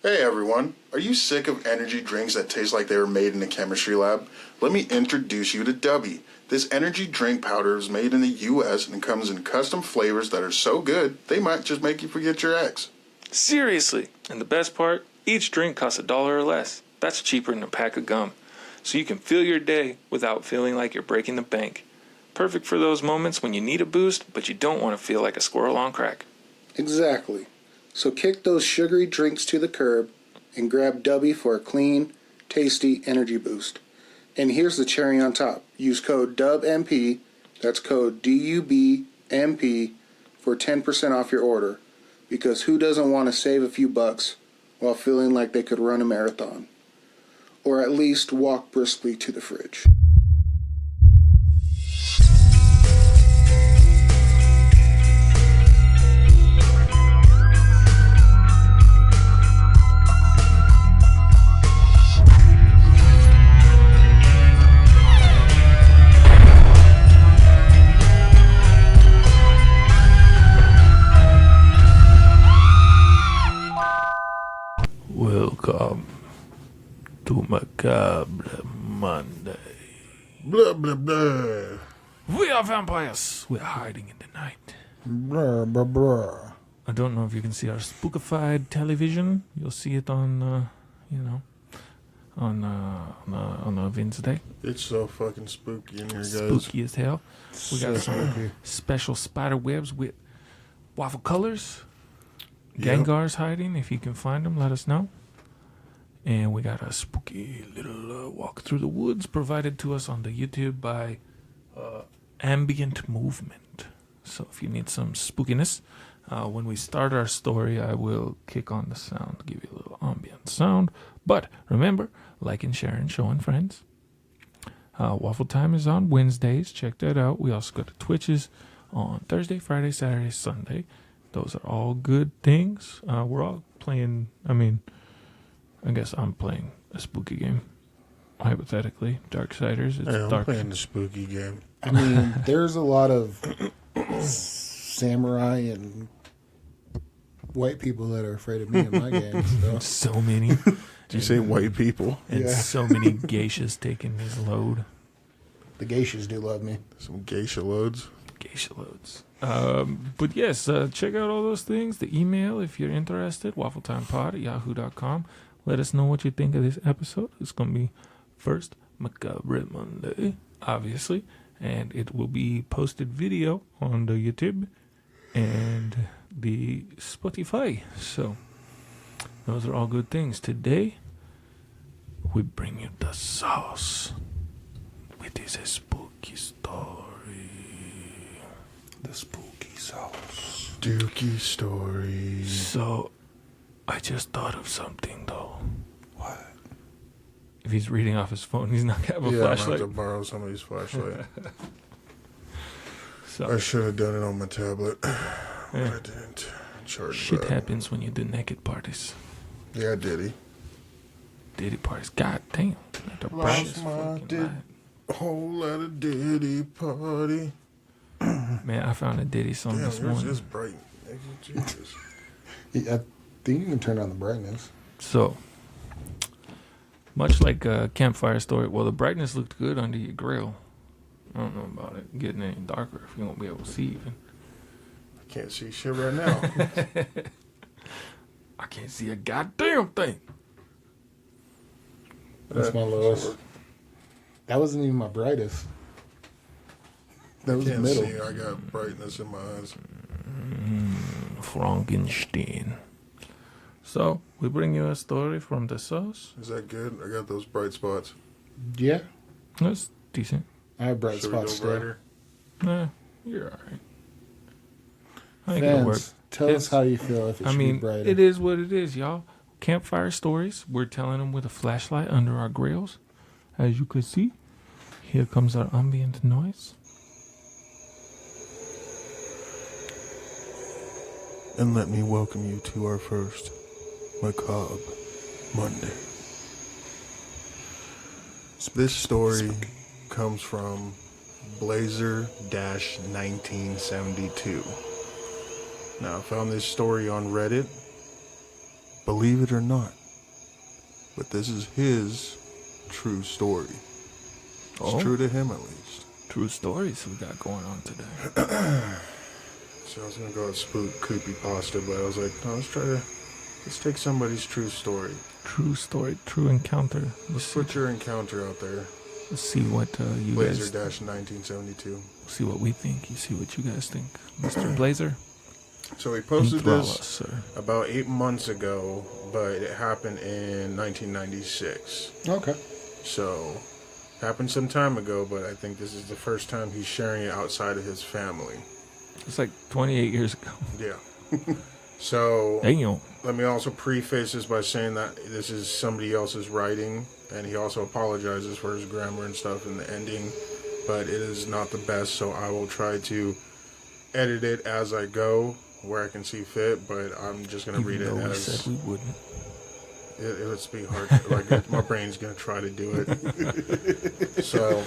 Hey everyone, are you sick of energy drinks that taste like they were made in a chemistry lab? Let me introduce you to Dubby. This energy drink powder is made in the US and comes in custom flavors that are so good, they might just make you forget your ex. Seriously, and the best part, each drink costs $1 or less. That's cheaper than a pack of gum. So you can fill your day without feeling like you're breaking the bank. Perfect for those moments when you need a boost, but you don't want to feel like a squirrel on crack. Exactly. So kick those sugary drinks to the curb and grab Dubby for a clean, tasty energy boost. And here's the cherry on top. Use code DUBMP, that's code DUBMP, for 10% off your order. Because who doesn't want to save a few bucks while feeling like they could run a marathon? Or at least walk briskly to the fridge. Welcome to Macabre Monday. Blah, blah, blah. We are vampires. We're hiding in the night. Blah, blah, blah. I don't know if you can see our spookified television. You'll see it on, on Wednesday. It's so fucking spooky in here, guys. Spooky as hell. We got So some spooky. special spider webs with waffle colors. Yep. Gengars hiding. If you can find them, let us know. And we got a spooky little walk through the woods provided to us on the YouTube by Ambient Movement. So if you need some spookiness, when we start our story, I will kick on the sound, give you a little ambient sound. But remember, like and share and showing friends. Waffle Time is on Wednesdays. Check that out. We also got the Twitches on Thursday, Friday, Saturday, Sunday. Those are all good things. We're all playing, I guess I'm playing a spooky game. Hypothetically, Darksiders. It's Hey, I'm dark. playing the spooky game. I mean, there's a lot of samurai and white people that are afraid of me in my game. So. So many. Did you say white people? And Yeah. so many geishas taking his load. The geishas do love me. Some geisha loads. Geisha loads. But yes, check out all those things. The email, if you're interested, waffletimepod@yahoo.com. Let us know what you think of this episode. It's going to be first Macabre Monday, obviously. And it will be posted video on the YouTube and the Spotify. So those are all good things. Today, we bring you the sauce. It is a spooky story. The spooky sauce. Dookie stories. So, I just thought of something though. What? If he's reading off his phone, he's not gonna have a I'm gonna have flashlight. to borrow somebody's flashlight. So I should have done it on my tablet, but Yeah. I didn't. Charge shit that. happens when you do naked parties. Yeah, Diddy. Diddy parties. God damn. Not the Lost brightest my fucking did- light. Whole lot of Diddy party. Man, I found a Diddy song Damn, this yours morning. is bright. Jesus. I think you can turn on the brightness. So, much like a campfire story, well, the brightness looked good under your grill. I don't know about it getting any darker if you won't be able to see even. I can't see shit right now. I can't see a goddamn thing. That's my lowest. That wasn't even my brightest. That was Can't middle. see. I got brightness in my eyes. Frankenstein. So, we bring you a story from the sauce. Is that good? I got those bright spots. Yeah, That's decent. I have bright Should we go spots still. brighter? Nah, you're alright. I think it'll work. Fans, tell It's- us how you feel if it should be brighter. it is what it is, y'all. Campfire stories. We're telling them with a flashlight under our grills. As you can see, here comes our ambient noise. And let me welcome you to our first Macabre Monday. This story comes from Blazer-1972. Now, I found this story on Reddit, Believe it or not, but this is his true story. It's Oh. true to him, at least. True stories we got going on today. So I was gonna go with spook creepy pasta, but I was like, no, let's take somebody's true story. True story, true encounter. Let's put your encounter out there. Let's see what you Blazer guys... Dash 1972. See what we think. You see what you guys think. Mr. Blazer? So we posted Enthrall this us, sir. about 8 months ago, but it happened in 1996. Okay. So, happened some time ago, but I think this is the first time he's sharing it outside of his family. It's like 28 years ago. Yeah. So, Damn. let me also preface this by saying that this is somebody else's writing, and he also apologizes for his grammar and stuff in the ending, but it is not the best, so I will try to edit it as I go, where I can see fit, but I'm just going to read it Even though we as... said we wouldn't. It's be hard. Like, my brain's going to try to do it. So,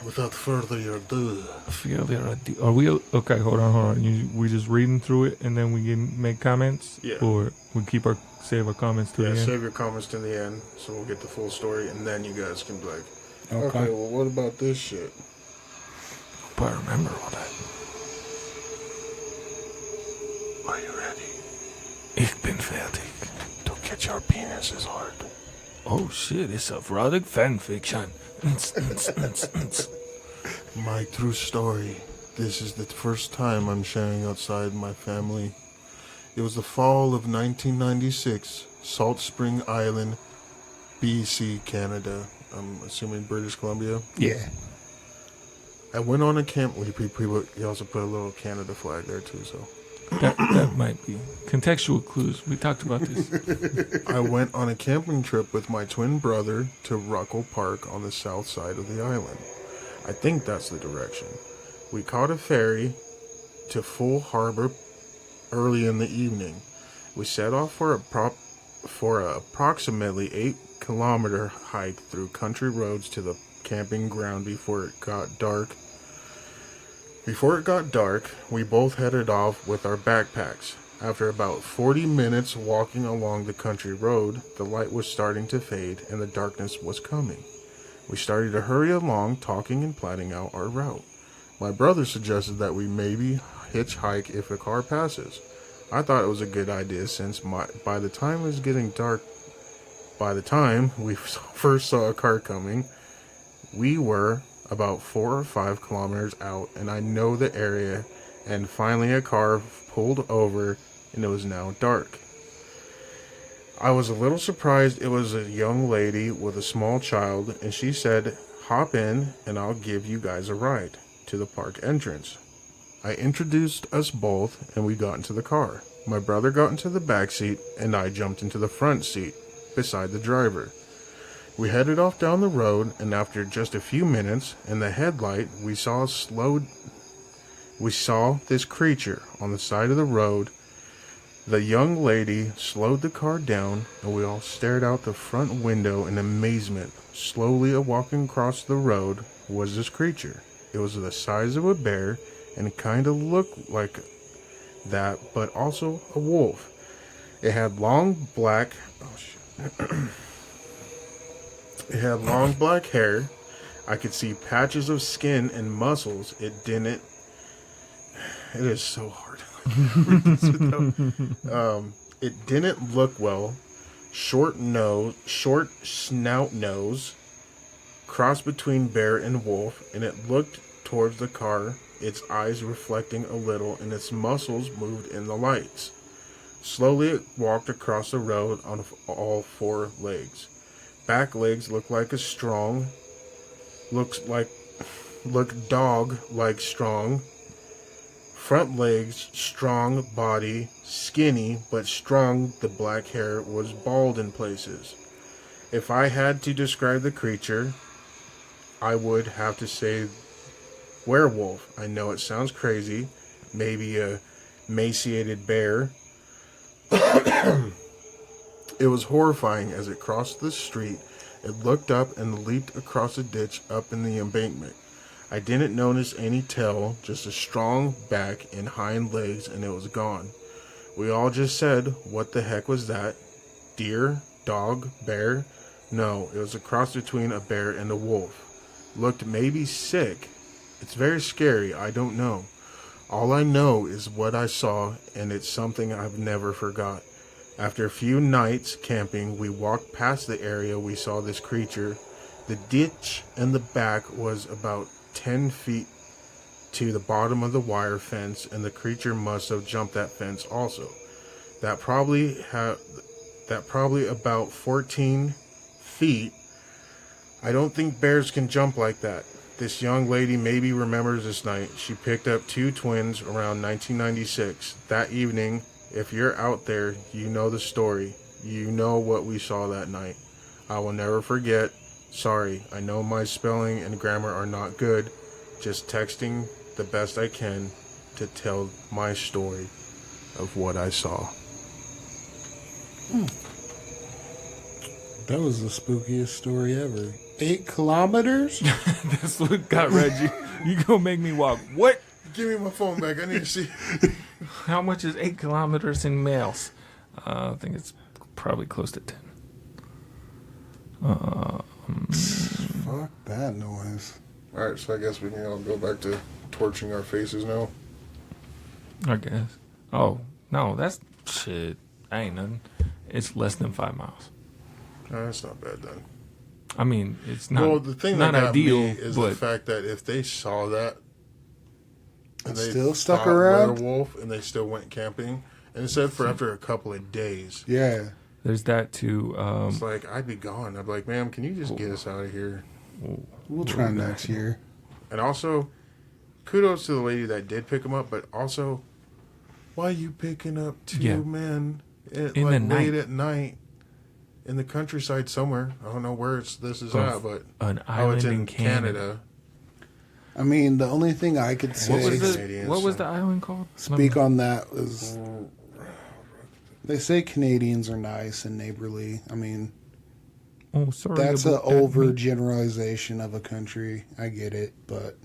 without further ado... Are we... Okay, hold on. We just reading through it, and then we can make comments? Yeah. Or we save our comments to the end? Save your comments to the end, so we'll get the full story, and then you guys can be like, Okay. well, what about this shit? Hope I remember all that. Are you ready? Ich bin fertig. To get your penises hard. Oh shit, it's a erotic fan fiction. My true story. This is the first time I'm sharing outside my family. It was the fall of 1996, Salt Spring Island, BC, Canada. I'm assuming British Columbia. Yeah. I went on a camp. He also put a little Canada flag there too, so. That might be. Contextual clues. We talked about this. I went on a camping trip with my twin brother to Ruckle Park on the south side of the island. I think that's the direction. We caught a ferry to Full Harbor early in the evening. We set off for a approximately 8-kilometer hike through country roads to the camping ground before it got dark. Before it got dark, we both headed off with our backpacks. After about 40 minutes walking along the country road, the light was starting to fade and the darkness was coming. We started to hurry along, talking and planning out our route. My brother suggested that we maybe hitchhike if a car passes. I thought it was a good idea since by the time it was getting dark, by the time we first saw a car coming, we were about 4 or 5 kilometers out, and I know the area, and finally a car pulled over, and it was now dark. I was a little surprised. It was a young lady with a small child, and she said, "Hop in, and I'll give you guys a ride to the park entrance." I introduced us both, and we got into the car. My brother got into the back seat, and I jumped into the front seat, beside the driver. We headed off down the road, and after just a few minutes, in the headlight, we saw this creature on the side of the road. The young lady slowed the car down, and we all stared out the front window in amazement. Slowly walking across the road was this creature. It was the size of a bear, and kind of looked like that, but also a wolf. It had long black... It had long black hair. I could see patches of skin and muscles. It is so hard. It didn't look well. Short snout nose, cross between bear and wolf, and it looked towards the car, its eyes reflecting a little, and its muscles moved in the lights. Slowly it walked across the road on all 4 legs. Back legs look dog-like strong. Front legs, strong body, skinny but strong. The black hair was bald in places. If I had to describe the creature, I would have to say werewolf. I know it sounds crazy. Maybe a emaciated bear. It was horrifying as it crossed the street. It looked up and leaped across a ditch up in the embankment. I didn't notice any tail, just a strong back and hind legs, and it was gone. We all just said, what the heck was that? Deer? Dog? Bear? No, it was a cross between a bear and a wolf. Looked maybe sick. It's very scary, I don't know. All I know is what I saw, and it's something I've never forgot. After a few nights camping, we walked past the area we saw this creature. The ditch in the back was about 10 feet to the bottom of the wire fence, and the creature must have jumped that fence also. That probably about 14 feet. I don't think bears can jump like that. This young lady maybe remembers this night. She picked up 2 twins around 1996. That evening, if you're out there, you know the story. You know what we saw that night. I will never forget. Sorry, I know my spelling and grammar are not good. Just texting the best I can to tell my story of what I saw. That was the spookiest story ever. 8 kilometers? That's what got Reggie. You gonna make me walk. What? Give me my phone back. I need to see. How much is 8 kilometers in miles? I think it's probably close to 10. Fuck that noise. All right, so I guess we can all go back to torching our faces now. I guess. Oh, no, that's shit. That ain't nothing. It's less than 5 miles. That's not bad then. I mean, it's not. Well, the thing not that got ideal, me is but the fact that if they saw that and they still stuck thought around? werewolf and they still went camping, and it said for after a couple of days, Yeah. there's that too. it's like I'd be gone. I'd be like, ma'am, can you just get us out of here? We'll try next year. And also, kudos to the lady that did pick him up, but also, why are you picking up 2 men at, In like the late night. at night in the countryside somewhere? I don't know where this is at, but an oh, island it's in Canada. I mean, the only thing I could say, What was the island called? speak on that was, they say Canadians are nice and neighborly. I mean, Oh, sorry. that's an about that. overgeneralization of a country. I get it, but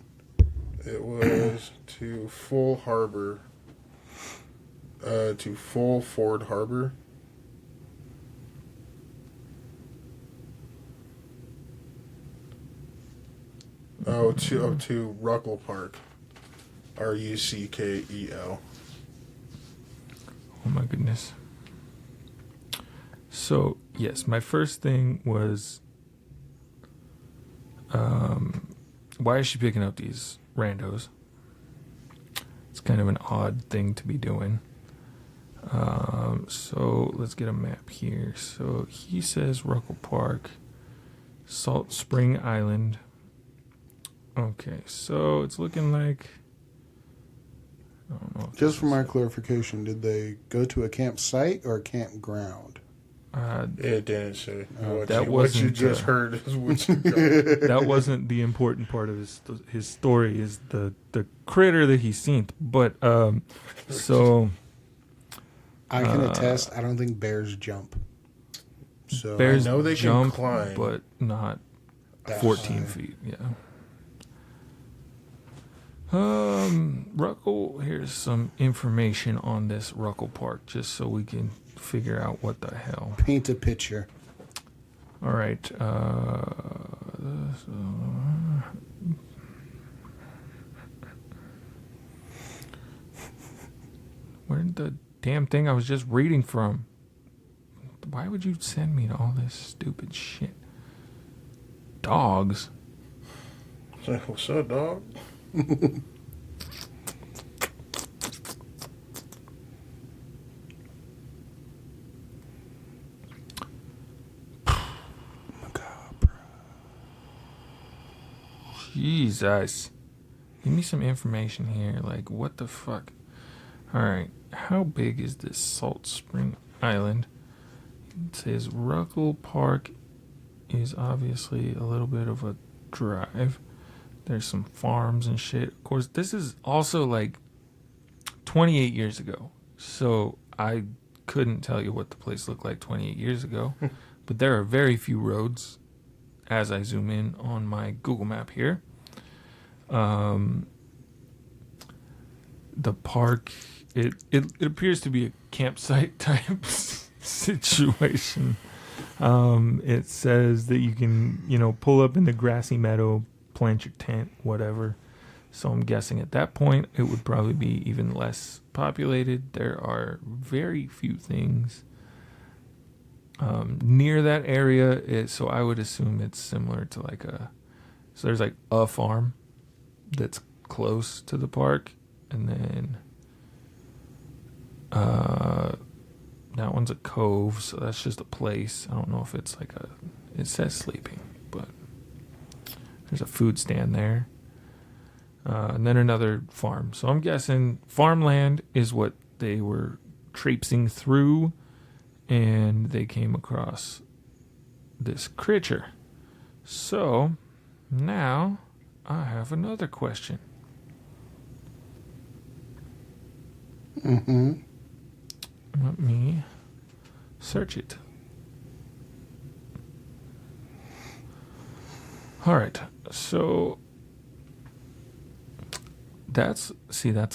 It was to Full Harbor, to Full Ford Harbor. To Ruckle Park, Ruckel. Oh my goodness. So yes, my first thing was, why is she picking up these randos? It's kind of an odd thing to be doing. So let's get a map here. So he says Ruckle Park, Salt Spring Island. Okay, so it's looking like, I don't know. if just this for is- my clarification, did they go to a campsite or a campground? It didn't say. What that you wasn't, just heard is what you got. that wasn't the important part of his story. Is the critter that he's seen. But so I can attest, I don't think bears jump. So bears I know they can jump, climb. but not That 14 high. feet. Yeah. Ruckle. Here's some information on this Ruckle Park, just so we can figure out what the hell. Paint a picture. All right. Where'd the damn thing I was just reading from? Why would you send me all this stupid shit? Dogs? It's like, what's up, dog? Macabre. Jesus. Give me some information here. Like, what the fuck? Alright. How big is this Salt Spring Island? It says Ruckle Park is obviously a little bit of a drive. There's some farms and shit. Of course, this is also like 28 years ago. So I couldn't tell you what the place looked like 28 years ago. But there are very few roads as I zoom in on my Google map here. The park it appears to be a campsite type situation. It says that you can, pull up in the grassy meadow, plant your tent, whatever. So I'm guessing at that point it would probably be even less populated. There are very few things near that area. So I would assume it's similar to so there's like a farm that's close to the park, and then that one's a cove, so that's just a place. I don't know if it's it says sleeping, but there's a food stand there. And then another farm. So I'm guessing farmland is what they were traipsing through, and they came across this creature. So now I have another question. Mm-hmm. Let me search it. All right. So that's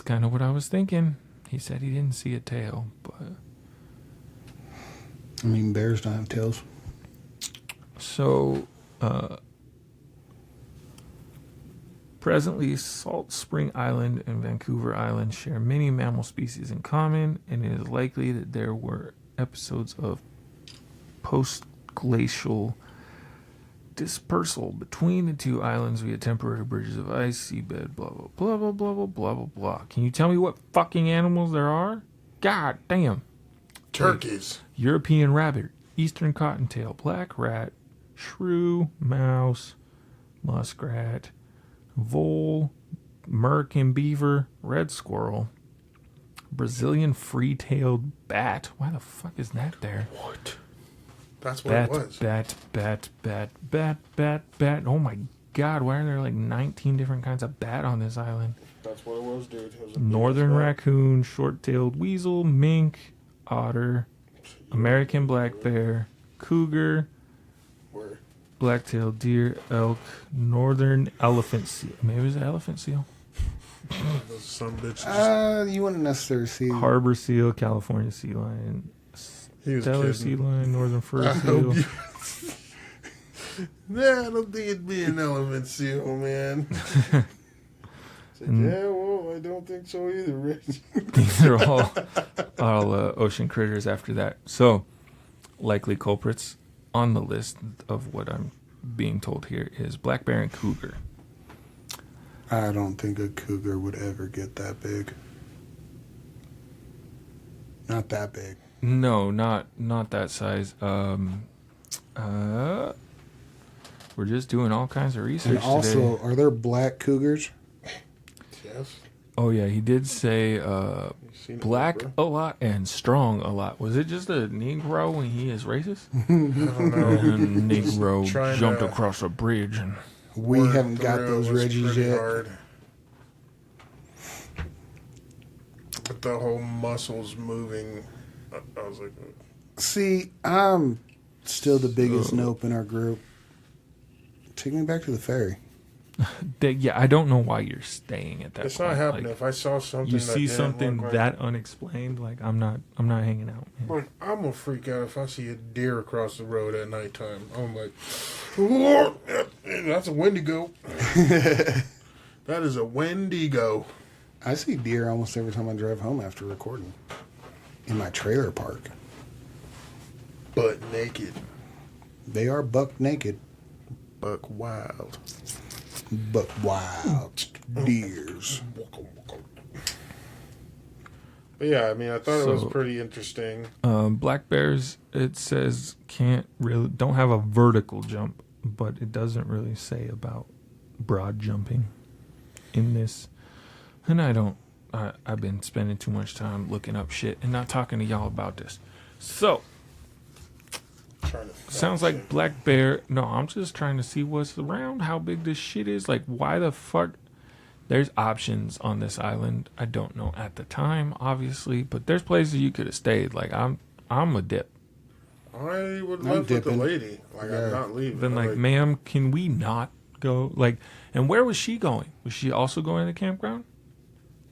kind of what I was thinking. He said he didn't see a tail, but I mean, bears don't have tails. so presently, Salt Spring Island and Vancouver Island share many mammal species in common, and it is likely that there were episodes of post-glacial dispersal between the two islands via temporary bridges of ice, seabed, blah, blah, blah, blah, blah, blah, blah, blah, blah. Can you tell me what fucking animals there are? God damn. Turkeys. European rabbit, eastern cottontail, black rat, shrew, mouse, muskrat, vole, American beaver, red squirrel, Brazilian free-tailed bat. Why the fuck is that there? What? That's what it was. Bat. Oh my god, why are there like 19 different kinds of bat on this island? That's what it was, dude. It was a Northern raccoon, short-tailed weasel, mink, otter, American black bear, cougar, Where? black-tailed deer, elk, northern elephant seal. Maybe it was an elephant seal. Those some bitches. You wouldn't necessarily see. Harbor seal, California sea lion, He was Stellar kidding. sea lion, northern fur I seal. hope you- Nah, I don't think it'd be an elephant seal, man. It's like, yeah, well, I don't think so either, Rich. These are all ocean critters after that. So, likely culprits on the list of what I'm being told here is black bear and cougar. I don't think a cougar would ever get that big. Not that big. No, not that size. We're just doing all kinds of research And also, today. are there black cougars? Yes. Oh yeah, he did say You seen it, black bro? a lot and strong a lot. Was it just a Negro when he is racist? I don't know. And Negro trying jumped to across a bridge and We Worked haven't got through, those it was Reggies pretty yet. hard. But the whole muscles moving, I was like, See, I'm still the biggest So- nope in our group. Take me back to the ferry. yeah, I don't know why you're staying at that. it's point. not happening. Like, if I saw something you that see didn't something look like, that unexplained, like I'm not hanging out. man. like, I'm gonna freak out if I see a deer across the road at nighttime. I'm like, "Whoa, that's a Wendigo. That is a Wendigo. I see deer almost every time I drive home after recording. In my trailer park. But naked, They are buck naked, buck wild. buck wild deers. But yeah, I mean, I thought it was So- pretty interesting. Black bears, it says don't have a vertical jump, but it doesn't really say about broad jumping in this. And I've been spending too much time looking up shit and not talking to y'all about this. So, Trying to sounds like black bear. No, I'm just trying to see what's around, how big this shit is. Like, why the fuck? There's options on this island. I don't know at the time, obviously, but there's places you could have stayed. Like, I'm a dip. I would I'm live with the dipping. lady. Like, Yeah. I'm not leaving. Then, like, ma'am, can we not go? Like, and where was she going? Was she also going to the campground?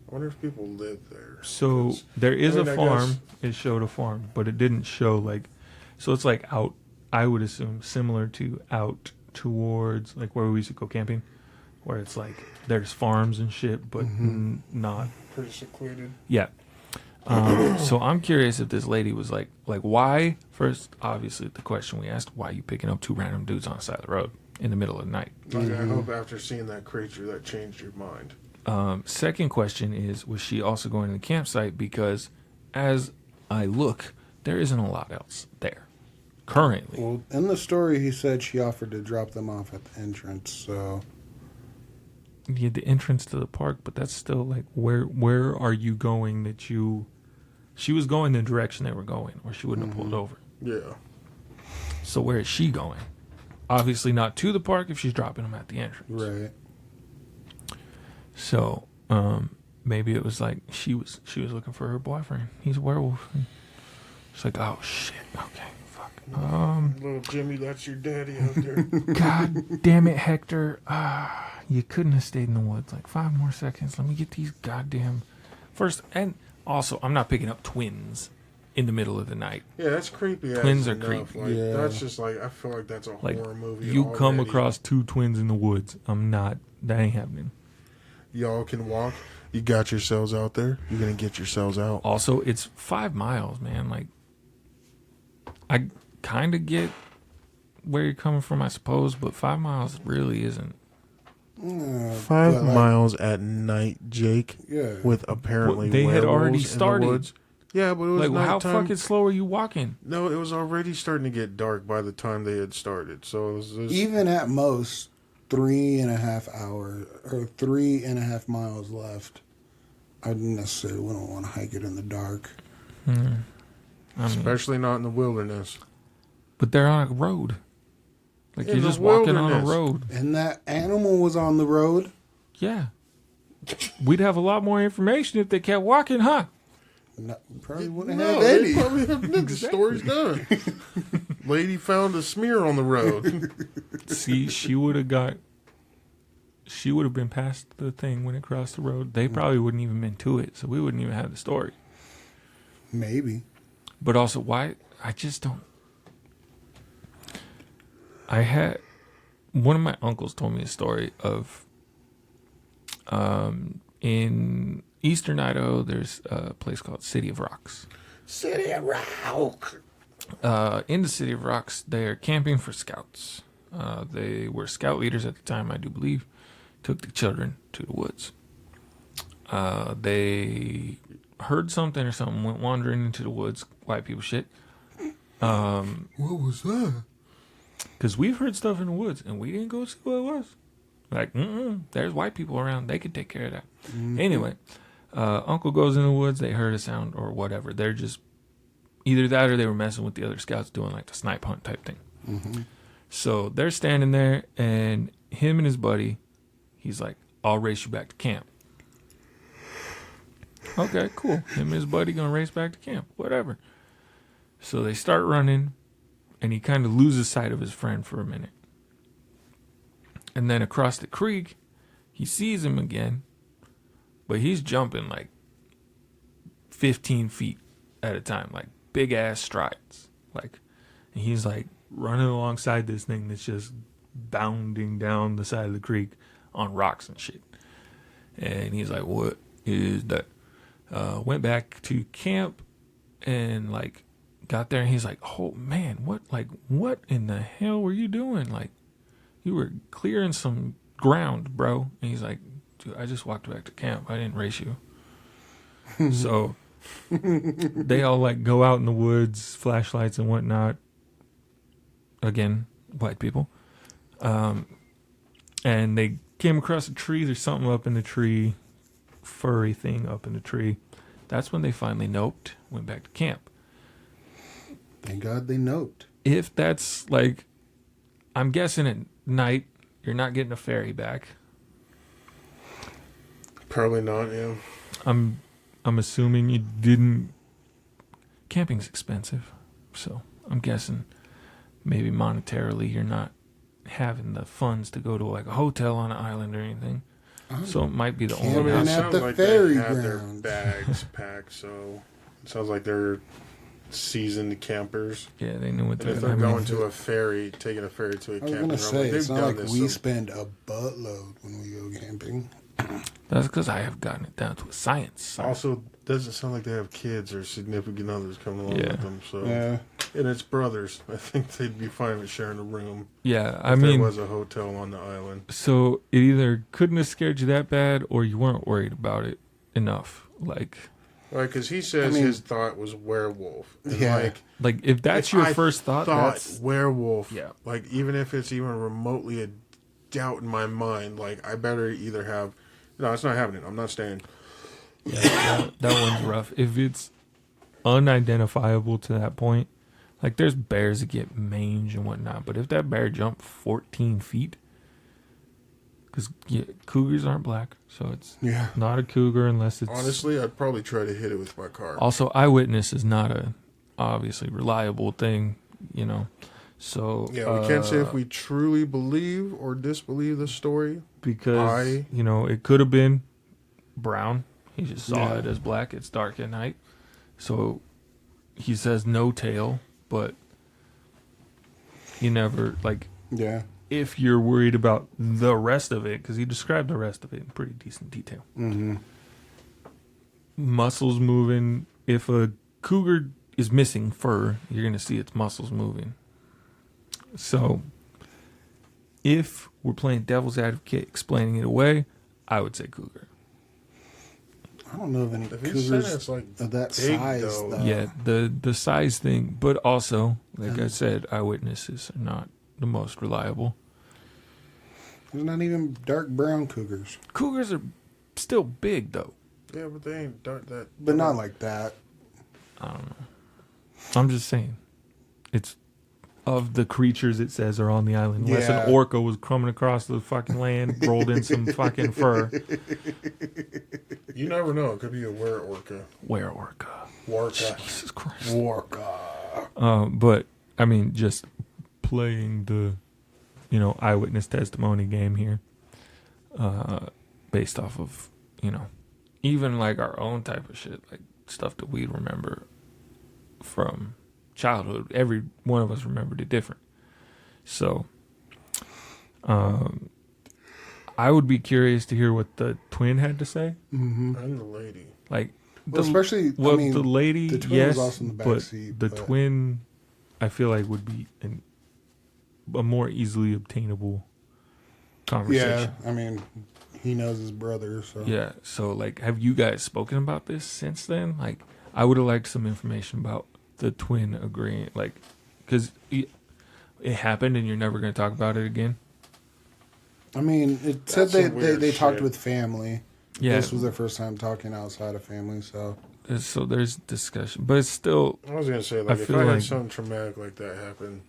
I wonder if people live there. So 'Cause, there is I mean, a I farm. guess- It showed a farm, but it didn't show like. So it's like out. I would assume similar to out towards like where we used to go camping, where it's like there's farms and shit, but not. Pretty secluded. Yeah. So I'm curious if this lady was like why? First, obviously, the question we asked: why are you picking up two random dudes on the side of the road in the middle of the night? Like, I hope after seeing that creature that changed your mind. Second question is: was she also going to the campsite? Because as I look, there isn't a lot else there currently. Well, in the story, he said she offered to drop them off at the entrance. So Yeah, the entrance to the park, but that's still like where are you going that you she was going the direction they were going or she wouldn't have pulled over. Yeah. So where is she going? Obviously not to the park if she's dropping them at the entrance. right. So maybe it was like she was looking for her boyfriend. He's a werewolf. It's like, oh shit, okay, fuck. Little Jimmy, that's your daddy out there. God damn it, Hector. You couldn't have stayed in the woods. Like 5 more seconds. Let me get these goddamn first. And also, I'm not picking up twins in the middle of the night. Yeah, that's creepy. Twins as are enough. creepy. Like, Yeah. that's just like, I feel like that's a Like horror movie. you come already. across 2 twins in the woods. I'm not. That ain't happening. Y'all can walk. You got yourselves out there. You're gonna get yourselves out. Also, it's 5 miles, man. Like, I kind of get where you're coming from, I suppose, but 5 miles really isn't. 5 but, like, miles at night, Jake. Yeah. With apparently Well, they had werewolves already in the started. woods. Yeah, but it was Like, how nighttime. fucking slow are you walking? No, it was already starting to get dark by the time they had started. So it was just, Even at most 3.5 hours or 3.5 miles left, I necessarily wouldn't want to hike it in the dark. I mean, especially not in the wilderness. but they're on a road. Like, In you're the just walking on a wilderness. road. And that animal was on the road. Yeah. We'd have a lot more information if they kept walking, huh? No, probably wouldn't No, have they any. probably have the story's done. Lady found a smear on the road. See, she would have been past the thing when it crossed the road. They probably wouldn't even been to it, so we wouldn't even have the story. Maybe. But also, why? I just don't. I had one of my uncles told me a story of in Eastern Idaho, there's a place called City of Rocks. City of Rock. In the City of Rocks, they're camping for scouts. They were scout leaders at the time, I do believe. Took the children to the woods. They heard something or something, went wandering into the woods. White people shit. What was that? Because we've heard stuff in the woods, and we didn't go see what it was. Like, there's white people around. They could take care of that. Anyway, Uncle goes in the woods. They heard a sound or whatever. They're just either that or they were messing with the other scouts doing like the snipe hunt type thing. So they're standing there, and him and his buddy, he's like, I'll race you back to camp. Okay, cool. Him and his buddy gonna race back to camp. Whatever. So they start running, and he kind of loses sight of his friend for a minute. And then across the creek, he sees him again, but he's jumping like 15 feet at a time, like big ass strides. Like, and he's like running alongside this thing that's just bounding down the side of the creek on rocks and shit. And he's like, what is that? Went back to camp and like got there, and he's like, oh man, what in the hell were you doing? Like, you were clearing some ground, bro. And he's like, dude, I just walked back to camp. I didn't race you. So they all like go out in the woods, flashlights and whatnot. Again, white people. And they came across a tree. There's something up in the tree, furry thing up in the tree. That's when they finally noped, went back to camp. Thank God they noped. If that's like, I'm guessing at night, you're not getting a ferry back. Probably not, yeah. I'm assuming you didn't. Camping's expensive, so I'm guessing maybe monetarily you're not having the funds to go to like a hotel on an island or anything. So it might be the Camping only It house. at sounds the like ferry they have grounds. their bags packed, so it sounds like they're seasoned campers. Yeah, they knew what And they if were they're doing. going to a ferry, taking a ferry to a I was camping gonna ground, say like, they've it's not done like this. we So spend a buttload when we go camping. That's because I have gotten it down to a science. sir. also, doesn't sound like they have kids or significant others coming along Yeah. with them. So, Yeah. and it's brothers. I think they'd be fine with sharing a room. Yeah, I If mean, there was a hotel on the island. so it either couldn't have scared you that bad, or you weren't worried about it enough. Like Right, because he says I mean- his thought was werewolf. And Yeah. Like if that's if your I first thought, that's werewolf. yeah. Like even if it's even remotely a doubt in my mind, like I better either have. No, it's not happening. I'm not staying. that one's rough. If it's unidentifiable to that point, like there's bears that get mange and whatnot, but if that bear jumped 14 feet, because cougars aren't black, so it's Yeah. not a cougar unless it's Honestly, I'd probably try to hit it with my car. Also, eyewitness is not a obviously reliable thing, you know. So Yeah, we can't say if we truly believe or disbelieve the story. because you know it could have been brown. He just saw Yeah. it as black. It's dark at night, so he says no tail. But you never like Yeah. if you're worried about the rest of it because he described the rest of it in pretty decent detail. Mm-hmm. Muscles moving. If a cougar is missing fur, you're gonna see its muscles moving. So, if we're playing devil's advocate, explaining it away, I would say cougar. I don't know of any If he said cougars it's like of that big, size, though. though. Yeah, the size thing, but also, like I said, eyewitnesses are not the most reliable. There's not even dark brown cougars. Cougars are still big, though. Yeah, but they ain't dark that. But not like that. I don't know. I'm just saying, it's of the creatures it says are on the island. Unless Yeah. an orca was coming across the fucking land, rolled in some fucking fur. You never know. It could be a were orca. Where orca? Warca. Jesus Christ. Warca. But I mean, just playing the, eyewitness testimony game here, based off of, even like our own type of shit, like stuff that we remember from childhood. Every one of us remembered it different. So, I would be curious to hear what the twin had to say. Mm-hmm. And the lady. Like, Well, especially, well, I mean, the lady, the twin yes, was also in the back but seat, the but- twin, I feel like would be a more easily obtainable conversation. Yeah, I mean, he knows his brother, so. Yeah. So, like, have you guys spoken about this since then? Like, I would have liked some information about the twin agreeing, like, because it happened and you're never going to talk about it again. I mean, it said That's some weird they talked shit. with family. Yeah. This was their first time talking outside of family, so. So there's discussion, but it's still, I was gonna say, like, I if feel I had like- something traumatic like that happen,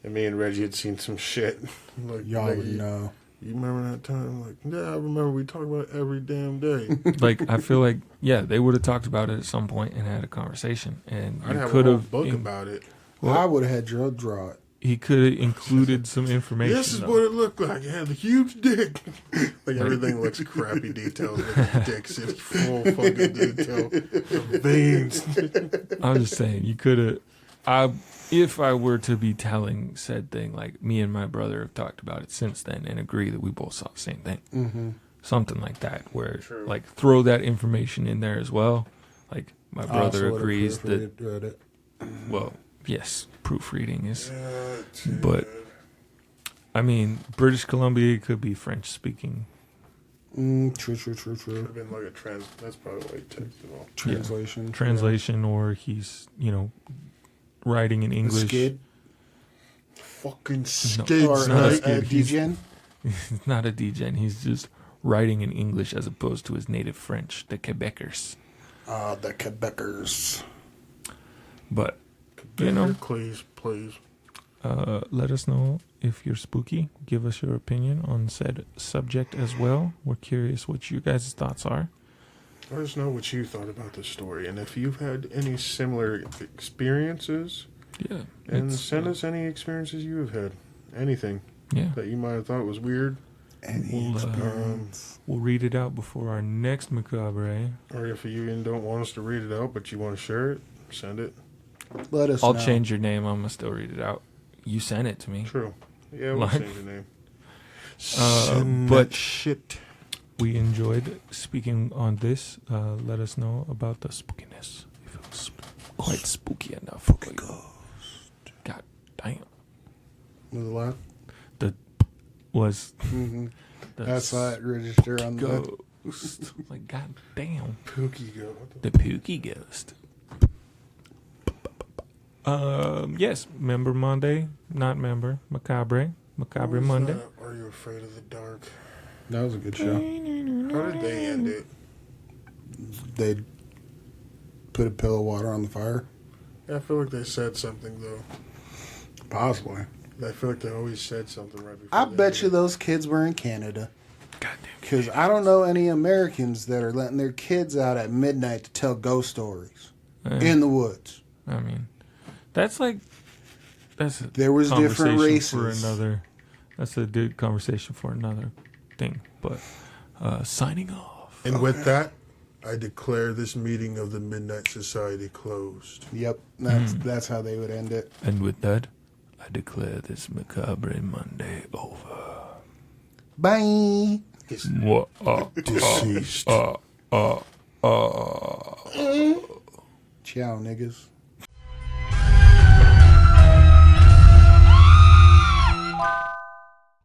and me and Reggie had seen some shit, like, Y'all nigga, would know. you remember that time? Like, yeah, I remember. We talk about it every damn day. like, I feel like, yeah, they would have talked about it at some point and had a conversation, and I'd you have a could whole have book about it. Well- I would have had Joe draw it. He could have included some information. This is though. what it looked like. It had a huge dick. Like everything looks crappy details. Like dicks in full fucking detail. The veins. I was just saying, you could have. If I were to be telling said thing, like me and my brother have talked about it since then and agree that we both saw the same thing. Mm-hmm. Something like that, where True. like throw that information in there as well. Like my brother agrees that. Read it. Well, yes, proofreading is. But I mean, British Columbia could be French speaking. True. Would have been like a trans. That's probably why he texted all. Translation. Translation, or he's writing in Yeah. English. Skid. Fucking Or skids, not a right? skid. He's- Degen. He's not a degen. He's just writing in English as opposed to his native French, the Quebecers. The Quebecers. But you know, please. let us know if you're spooky. Give us your opinion on said subject as well. We're curious what you guys' thoughts are. Let us know what you thought about this story, and if you've had any similar experiences, Yeah, and it's- send us any experiences you have had. Anything yeah. that you might have thought was weird. Any experience? We'll read it out before our next Macabre. Eh? Or if you even don't want us to read it out, but you want to share it, send it. Let us I'll know. change your name. I'm gonna still read it out. You sent it to me. True. Yeah, we'll Like- change your name. But shit. we enjoyed speaking on this. Let us know about the spookiness. If it was quite spooky enough for you. God damn. Was it loud? Was Mm-hmm. the That's why it register on the. ghost. Like, god damn. Pookie go. The Pookie Ghost. Yes, member Monday, not member. Macabre Monday. Are you afraid of the dark? That was a good show. How did they end it? They put a pail of water on the fire. I feel like they said something though. Possibly. I feel like they always said something right before. I they bet ended you it. those kids were in Canada. Goddamn. Because I don't know any Americans that are letting their kids out at midnight to tell ghost stories in the woods. I mean, that's a There was different conversation races. for another. That's a good conversation for another thing. But signing off. And with that, I declare this meeting of the Midnight Society closed. Yep, that's how they would end it. And with that, I declare this Macabre Monday over. Bye. Deceased. Ciao, niggas.